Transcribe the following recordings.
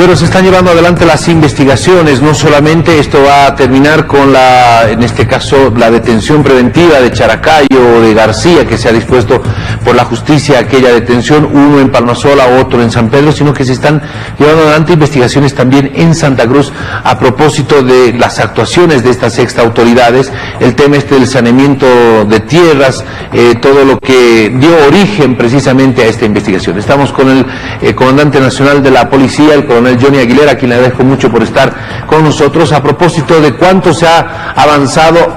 Bueno, se están llevando adelante las investigaciones, no solamente esto va a terminar con en este caso, la detención preventiva de Characayo o de García, que se ha dispuesto por la justicia aquella detención, uno en Palmasola, otro en San Pedro, sino que se están llevando adelante investigaciones también en Santa Cruz a propósito de las actuaciones de estas exautoridades, el tema del saneamiento de tierras, todo lo que dio origen precisamente a esta investigación. Estamos con el comandante nacional de la policía, el coronel Johnny Aguilera, a quien le agradezco mucho por estar con nosotros, a propósito de cuánto se ha avanzado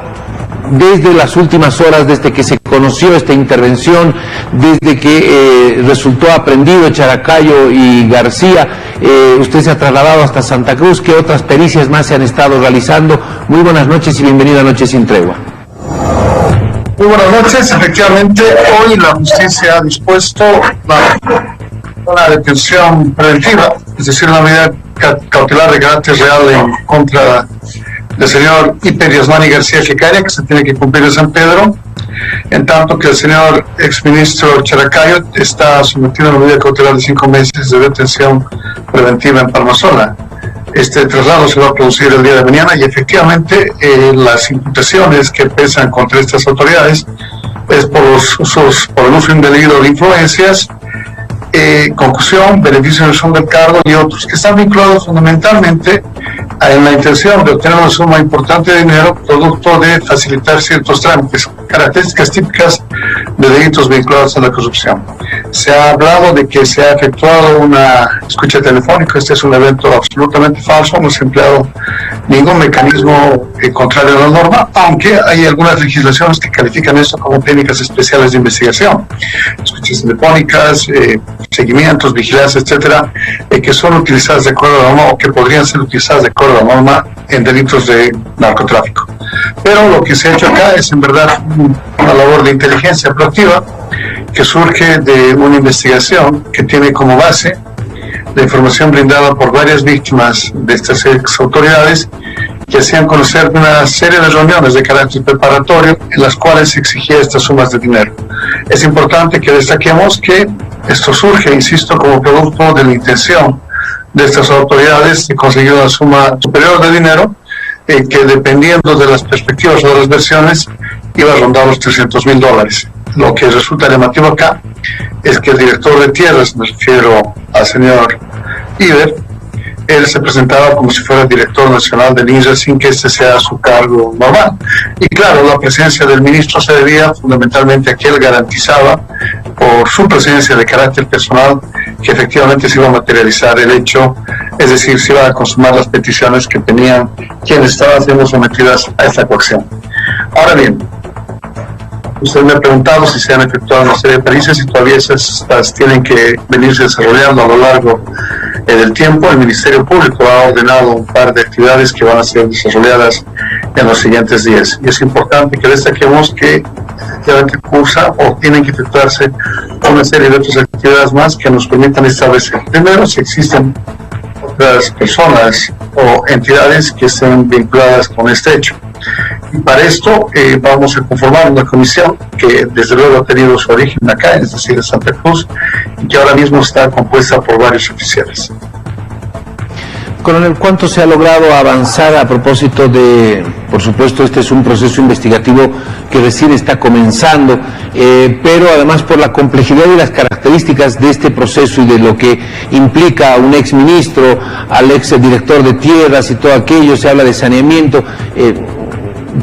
desde las últimas horas, desde que se conoció esta intervención, desde que resultó aprendido Characayo y García. Usted se ha trasladado hasta Santa Cruz. ¿Qué otras pericias más se han estado realizando? Muy buenas noches y bienvenido a Noches sin Tregua. Muy buenas noches. Efectivamente, hoy la justicia ha dispuesto una detención preventiva, es decir, una medida cautelar de carácter real en contra del señor Iper Yasmani García Jecaria, que se tiene que cumplir en San Pedro, en tanto que el señor exministro Characayo está sometido a una medida cautelar de 5 meses de detención preventiva en Palmasola. Este traslado se va a producir el día de mañana y efectivamente las imputaciones que pesan contra estas autoridades es por el uso indebido de influencias, concusión, beneficio de uso del cargo y otros que están vinculados fundamentalmente en la intención de obtener una suma importante de dinero producto de facilitar ciertos trámites, características típicas de delitos vinculados a la corrupción. Se ha hablado de que se ha efectuado una escucha telefónica. Este es un evento absolutamente falso, no se ha empleado ningún mecanismo contrario a la norma, aunque hay algunas legislaciones que califican esto como técnicas especiales de investigación, escuchas telefónicas, seguimientos, vigilancia, etcétera, que son utilizadas de acuerdo a la norma o que podrían ser utilizadas de acuerdo a la norma en delitos de narcotráfico. Pero lo que se ha hecho acá es en verdad una labor de inteligencia proactiva que surge de una investigación que tiene como base la información brindada por varias víctimas de estas ex autoridades que hacían conocer una serie de reuniones de carácter preparatorio en las cuales se exigía estas sumas de dinero. Es importante que destaquemos que esto surge, insisto, como producto de la intención de estas autoridades de conseguir una suma superior de dinero que, dependiendo de las perspectivas o de las versiones, iba a rondar los $300,000. Lo que resulta llamativo acá es que el director de tierras, me refiero al señor Iber, él se presentaba como si fuera el director nacional del INSA sin que este sea su cargo normal. Y claro, la presencia del ministro se debía fundamentalmente a que él garantizaba, por su presencia de carácter personal, que efectivamente se iba a materializar el hecho, es decir, se iban a consumar las peticiones que tenían quienes estaban siendo sometidas a esta coacción. Ahora bien, usted me ha preguntado si se han efectuado una serie de pericias y todavía esas tienen que venirse desarrollando a lo largo del tiempo. El Ministerio Público ha ordenado un par de actividades que van a ser desarrolladas en los siguientes días. Y es importante que destaquemos que efectivamente cursa o tienen que efectuarse una serie de otras actividades más que nos permitan establecer, primero, si existen otras personas o entidades que estén vinculadas con este hecho. Y para esto vamos a conformar una comisión que desde luego ha tenido su origen acá, es decir, en Santa Cruz, y que ahora mismo está compuesta por varios oficiales. Coronel, ¿cuánto se ha logrado avanzar a propósito de, por supuesto, este es un proceso investigativo que recién está comenzando, pero además por la complejidad y las características de este proceso y de lo que implica a un exministro, al exdirector de tierras y todo aquello, se habla de saneamiento,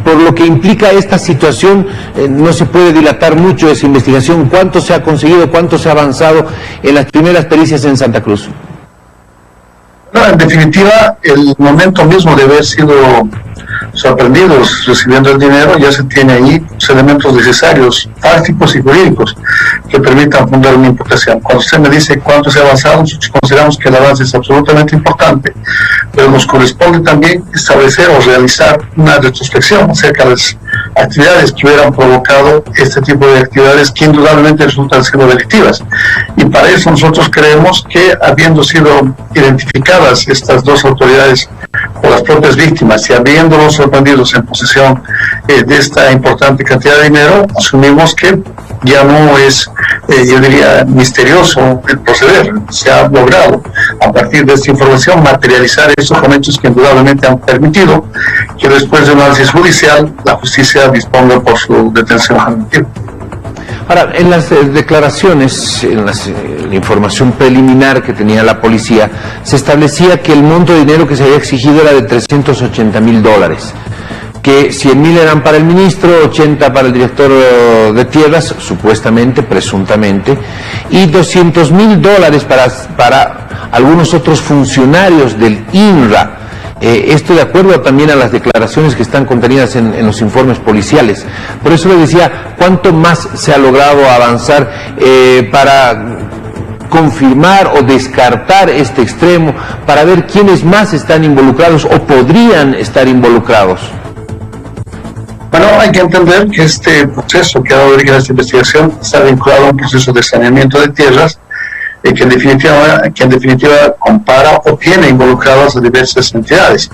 por lo que implica esta situación, no se puede dilatar mucho esa investigación. ¿Cuánto se ha conseguido, cuánto se ha avanzado en las primeras pericias en Santa Cruz? No, en definitiva, el momento mismo de haber sido sorprendidos recibiendo el dinero, ya se tiene ahí los elementos necesarios, fácticos y jurídicos, que permitan fundar una imputación. Cuando usted me dice cuánto se ha avanzado, nosotros consideramos que el avance es absolutamente importante, pero nos corresponde también establecer o realizar una retrospección acerca de las actividades que hubieran provocado este tipo de actividades que indudablemente resultan siendo delictivas. Y para eso nosotros creemos que, habiendo sido identificadas estas dos autoridades por las propias víctimas y habiéndolos sorprendidos en posesión de esta importante cantidad de dinero, asumimos que ya no es, yo diría, misterioso el proceder. Se ha logrado, a partir de esta información, materializar estos documentos que indudablemente han permitido que después de un análisis judicial la justicia disponga por su detención preventiva. Ahora, en las declaraciones, en la información preliminar que tenía la policía, se establecía que el monto de dinero que se había exigido era de $380,000, que 100,000 eran para el ministro, 80 para el director de tierras, supuestamente, presuntamente, y $200,000 para algunos otros funcionarios del INRA. Esto de acuerdo también a las declaraciones que están contenidas en los informes policiales. Por eso le decía, ¿cuánto más se ha logrado avanzar para confirmar o descartar este extremo, para ver quiénes más están involucrados o podrían estar involucrados? Bueno, hay que entender que este proceso que ha dado origen a esta investigación está vinculado a un proceso de saneamiento de tierras que en definitiva compara o tiene involucradas a diversas entidades.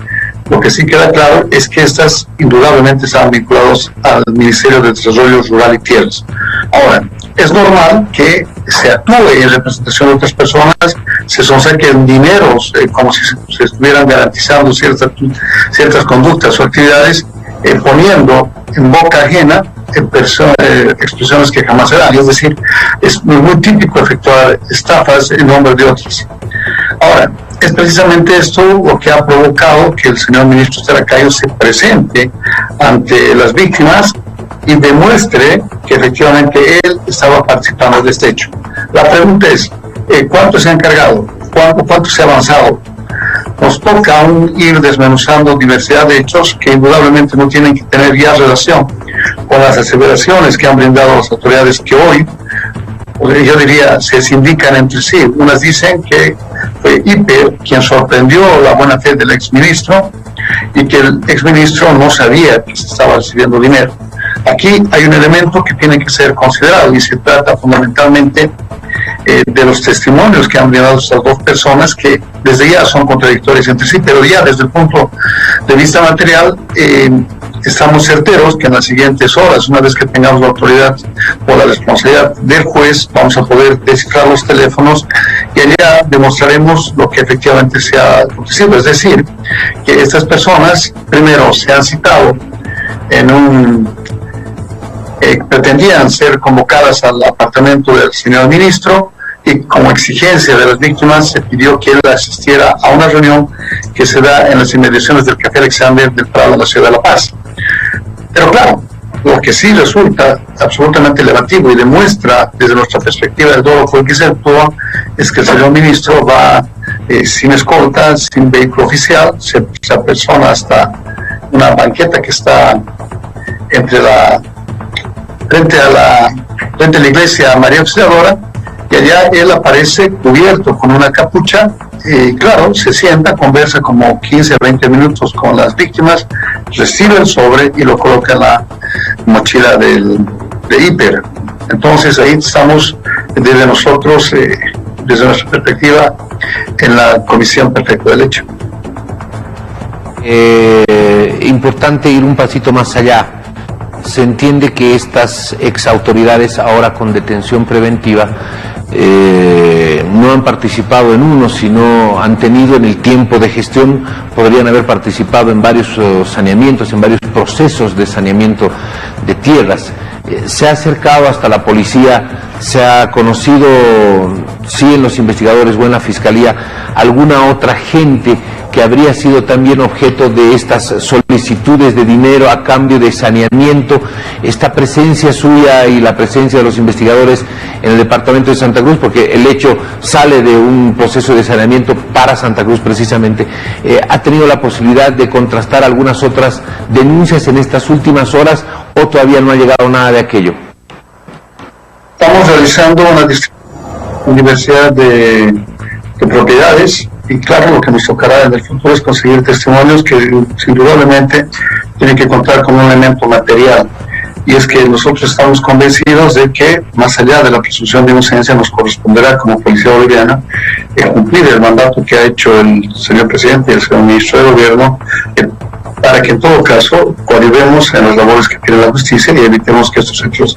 Lo que sí queda claro es que estas indudablemente están vinculadas al Ministerio de Desarrollo Rural y Tierras. Ahora, es normal que se actúe en representación de otras personas, se saquen dineros como si se estuvieran garantizando ciertas conductas o actividades, poniendo en boca ajena expresiones que jamás se dan. Es decir, es muy típico efectuar estafas en nombre de otros. Ahora, es precisamente esto lo que ha provocado que el señor ministro Characayo se presente ante las víctimas y demuestre que efectivamente él estaba participando de este hecho. La pregunta es, ¿cuánto se ha encargado? ¿Cuánto se ha avanzado? Nos toca aún ir desmenuzando diversidad de hechos que indudablemente no tienen que tener ya relación con las aseveraciones que han brindado las autoridades que hoy, yo diría, se sindican entre sí. Unas dicen que fue Hiper quien sorprendió la buena fe del exministro y que el exministro no sabía que se estaba recibiendo dinero. Aquí hay un elemento que tiene que ser considerado y se trata fundamentalmente de los testimonios que han brindado estas dos personas, que desde ya son contradictorios entre sí, pero ya desde el punto de vista material estamos certeros que en las siguientes horas, una vez que tengamos la autoridad o la responsabilidad del juez, vamos a poder descifrar los teléfonos y allá demostraremos lo que efectivamente se ha acontecido. Es decir, que estas personas primero se han citado pretendían ser convocadas al apartamento del señor ministro, y como exigencia de las víctimas se pidió que él asistiera a una reunión que se da en las inmediaciones del Café Alexander del Prado de la ciudad de La Paz. Pero claro, lo que sí resulta absolutamente llamativo y demuestra desde nuestra perspectiva del dolo por el que se actuó es que el señor ministro va sin escolta, sin vehículo oficial, se persona hasta una banqueta que está frente a la iglesia María Auxiliadora, y allá él aparece cubierto con una capucha y claro, se sienta, conversa como 15 a 20 minutos con las víctimas, recibe el sobre y lo coloca en la mochila de Hiper. Entonces ahí estamos desde nosotros, desde nuestra perspectiva, en la comisión perfecta del hecho. Importante ir un pasito más allá. Se entiende que estas exautoridades, ahora con detención preventiva, no han participado en uno, sino han tenido en el tiempo de gestión, podrían haber participado en varios saneamientos, en varios procesos de saneamiento de tierras. Se ha acercado hasta la policía, se ha conocido, sí, en los investigadores o en la fiscalía, alguna otra gente que habría sido también objeto de estas solicitudes de dinero a cambio de saneamiento. Esta presencia suya y la presencia de los investigadores en el departamento de Santa Cruz, porque el hecho sale de un proceso de saneamiento para Santa Cruz precisamente, ¿ha tenido la posibilidad de contrastar algunas otras denuncias en estas últimas horas o todavía no ha llegado nada de aquello? Estamos realizando una diversidad de propiedades y claro, lo que nos tocará en el futuro es conseguir testimonios que indudablemente tienen que contar con un elemento material, y es que nosotros estamos convencidos de que más allá de la presunción de inocencia nos corresponderá como policía boliviana cumplir el mandato que ha hecho el señor presidente y el señor ministro de gobierno, para que en todo caso coadyuvemos en las labores que tiene la justicia y evitemos que estos hechos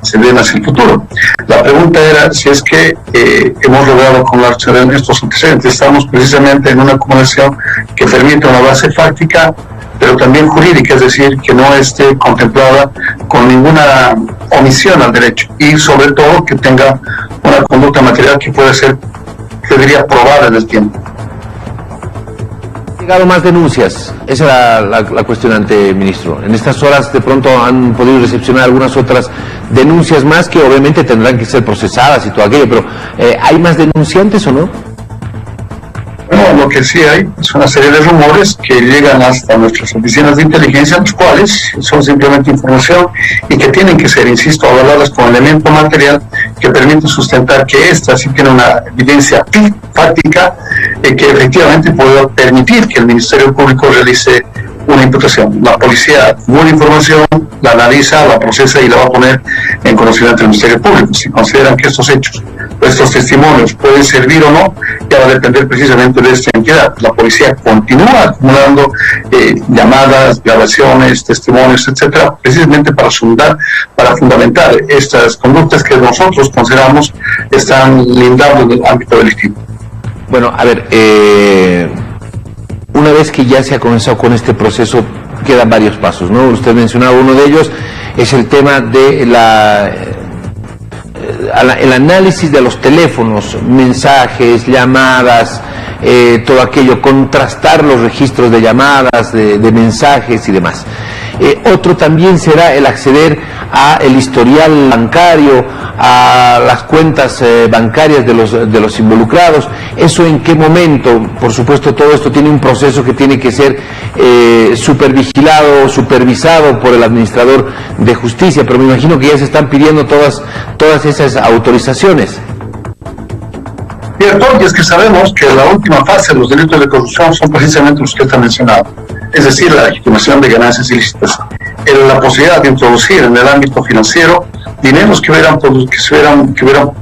se den hacia el futuro. La pregunta era si es que hemos logrado acumular estos antecedentes. Estamos precisamente en una acumulación que permite una base fáctica, pero también jurídica, es decir, que no esté contemplada con ninguna omisión al derecho y sobre todo que tenga una conducta material que pueda ser, yo diría, probada en el tiempo. ¿Han llegado más denuncias? Esa era la cuestionante, ministro. En estas horas de pronto han podido recepcionar algunas otras denuncias más que obviamente tendrán que ser procesadas y todo aquello, pero ¿hay más denunciantes o no? No, lo que sí hay es una serie de rumores que llegan hasta nuestras oficinas de inteligencia, los cuales son simplemente información y que tienen que ser, insisto, avaladas con elemento material que permite sustentar que esta sí tiene una evidencia fáctica que efectivamente puede permitir que el Ministerio Público realice una imputación. La policía buena información, la analiza, la procesa y la va a poner en conocimiento del Ministerio Público. Si consideran que estos hechos, estos testimonios pueden servir o no, ya va a depender precisamente de esta entidad. La policía continúa acumulando llamadas, grabaciones, testimonios, etcétera, precisamente para fundamentar estas conductas que nosotros consideramos están lindables en el ámbito delictivo. Bueno, a ver, una vez que ya se ha comenzado con este proceso, quedan varios pasos, ¿no? Usted mencionaba uno de ellos, es el tema de el análisis de los teléfonos, mensajes, llamadas, todo aquello, contrastar los registros de llamadas, de mensajes y demás. Otro también será el acceder a el historial bancario, a las cuentas bancarias de los involucrados. ¿Eso en qué momento? Por supuesto, todo esto tiene un proceso que tiene que ser supervigilado, supervisado por el administrador de justicia, pero me imagino que ya se están pidiendo todas esas autorizaciones. Cierto, y es que sabemos que la última fase de los delitos de corrupción son precisamente los que está mencionado, es decir, la legitimación de ganancias ilícitas, la posibilidad de introducir en el ámbito financiero dineros que hubieran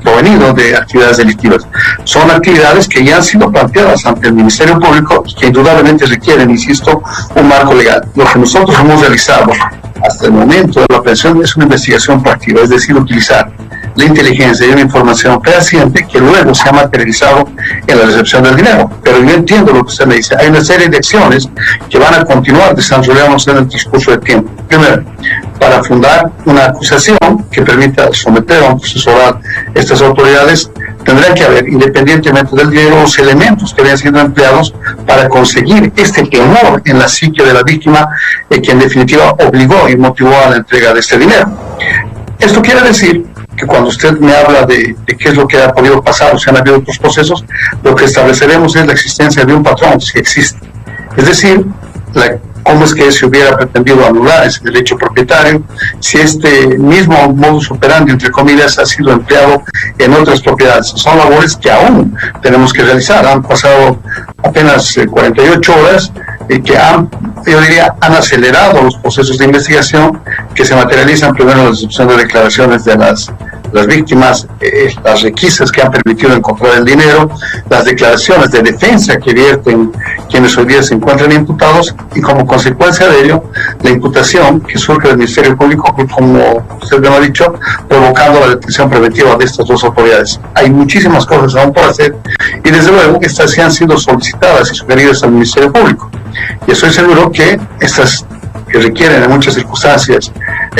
provenido de actividades delictivas. Son actividades que ya han sido planteadas ante el Ministerio Público y que indudablemente requieren, insisto, un marco legal. Lo que nosotros hemos realizado hasta el momento de la aprehensión es una investigación proactiva, es decir, utilizar la inteligencia y una información fehaciente que luego se ha materializado en la recepción del dinero. Pero yo entiendo lo que usted me dice. Hay una serie de acciones que van a continuar desarrollándose en el transcurso del tiempo. Primero, para fundar una acusación que permita someter a un proceso oral estas autoridades, tendrán que haber, independientemente del dinero, los elementos que habían sido empleados para conseguir este temor en la psique de la víctima, que en definitiva obligó y motivó a la entrega de este dinero. Esto quiere decir que cuando usted me habla de qué es lo que ha podido pasar o si han habido otros procesos, lo que estableceremos es la existencia de un patrón, si existe. Es decir, cómo es que se hubiera pretendido anular ese derecho propietario, si este mismo modus operandi, entre comillas, ha sido empleado en otras propiedades. Son labores que aún tenemos que realizar. Han pasado apenas 48 horas que han acelerado los procesos de investigación que se materializan primero en la recepción de declaraciones de las víctimas, las requisas que han permitido encontrar el dinero, las declaraciones de defensa que vierten quienes hoy día se encuentran imputados y como consecuencia de ello, la imputación que surge del Ministerio Público, como usted me ha dicho, provocando la detención preventiva de estas dos autoridades. Hay muchísimas cosas aún por hacer y desde luego estas sí han sido solicitadas y sugeridas al Ministerio Público. Y estoy seguro que estas que requieren en muchas circunstancias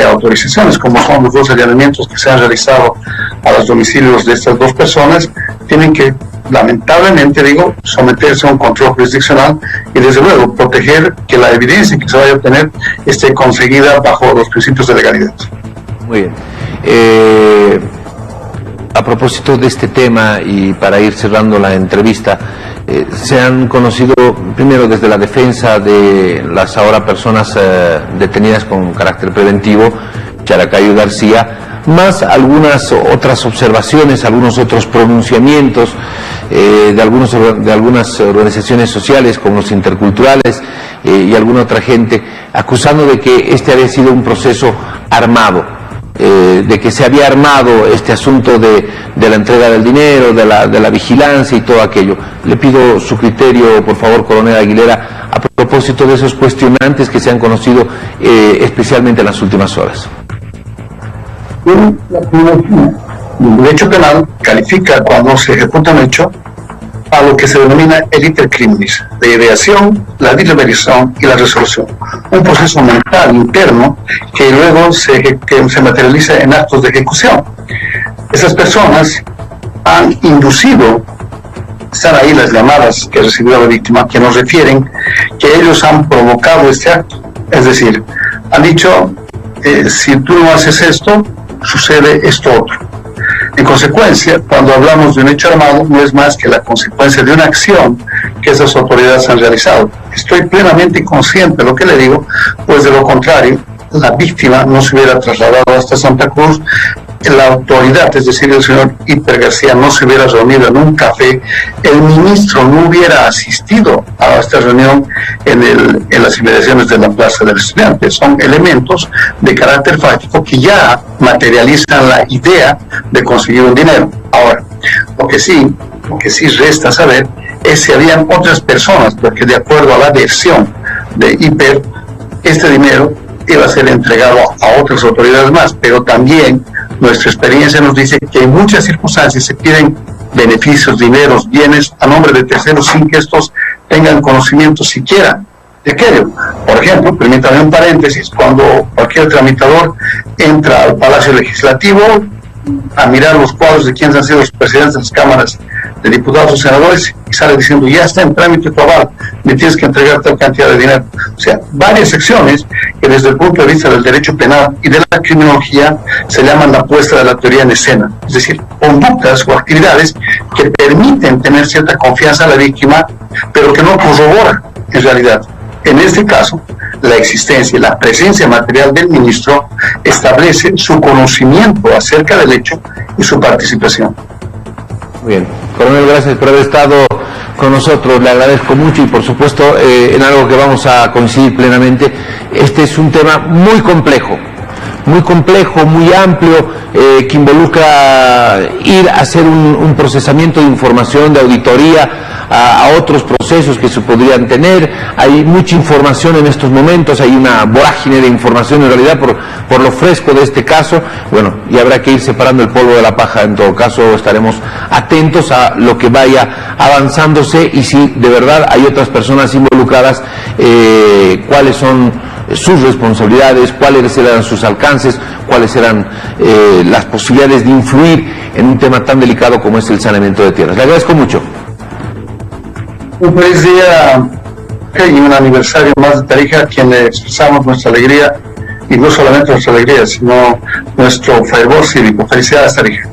autorizaciones, como son los dos allanamientos que se han realizado a los domicilios de estas dos personas, tienen que, lamentablemente someterse a un control jurisdiccional y desde luego proteger que la evidencia que se vaya a obtener esté conseguida bajo los principios de legalidad. Muy bien. A propósito de este tema y para ir cerrando la entrevista, se han conocido primero desde la defensa de las ahora personas detenidas con carácter preventivo, Characayo y García, más algunas otras observaciones, algunos otros pronunciamientos de algunas organizaciones sociales como los interculturales y alguna otra gente, acusando de que este había sido un proceso armado. De que se había armado este asunto de la entrega del dinero, de la vigilancia y todo aquello. Le pido su criterio, por favor, coronel Aguilera, a propósito de esos cuestionantes que se han conocido especialmente en las últimas horas. En la criminología, el derecho penal califica cuando se ejecuta un hecho a lo que se denomina el iter criminis, la ideación, la deliberación y la resolución. Un proceso mental interno que luego se materializa en actos de ejecución. Esas personas han inducido, están ahí las llamadas que recibió la víctima, que nos refieren que ellos han provocado este acto. Es decir, han dicho, si tú no haces esto, sucede esto otro. En consecuencia, cuando hablamos de un hecho armado, no es más que la consecuencia de una acción que esas autoridades han realizado. Estoy plenamente consciente de lo que le digo, pues de lo contrario, la víctima no se hubiera trasladado hasta Santa Cruz, la autoridad, es decir, el señor Hiper García, no se hubiera reunido en un café, el ministro no hubiera asistido a esta reunión en las inmediaciones de la Plaza del Estudiante. Son elementos de carácter fáctico que ya materializan la idea de conseguir un dinero. Ahora, lo que sí resta saber es si habían otras personas, porque de acuerdo a la versión de Hiper, este dinero iba a ser entregado a otras autoridades más, pero también nuestra experiencia nos dice que en muchas circunstancias se piden beneficios, dineros, bienes a nombre de terceros sin que estos tengan conocimiento siquiera de aquello. Por ejemplo, permítame un paréntesis, cuando cualquier tramitador entra al Palacio Legislativo a mirar los cuadros de quienes han sido los presidentes de las cámaras de diputados o senadores y sale diciendo, ya está en trámite tu aval, me tienes que entregar tal cantidad de dinero. O sea, varias secciones que desde el punto de vista del derecho penal y de la criminología se llaman la puesta de la teoría en escena, es decir, conductas o actividades que permiten tener cierta confianza a la víctima, pero que no corroboran en realidad. En este caso, la existencia y la presencia material del ministro establece su conocimiento acerca del hecho y su participación. Bien, coronel, gracias por haber estado con nosotros, le agradezco mucho y por supuesto en algo que vamos a coincidir plenamente. Este es un tema muy complejo, muy amplio, que involucra ir a hacer un procesamiento de información, de auditoría a otros procesos que se podrían tener. Hay mucha información en estos momentos, hay una vorágine de información en realidad por lo fresco de este caso. Bueno, y habrá que ir separando el polvo de la paja. En todo caso estaremos atentos a lo que vaya avanzándose y si de verdad hay otras personas involucradas, cuáles son sus responsabilidades, cuáles eran sus alcances, cuáles eran las posibilidades de influir en un tema tan delicado como es el saneamiento de tierras. Le agradezco mucho. Un feliz día y un aniversario más de Tarija, a quien le expresamos nuestra alegría, y no solamente nuestra alegría, sino nuestro fervor cívico. Felicidades, Tarija.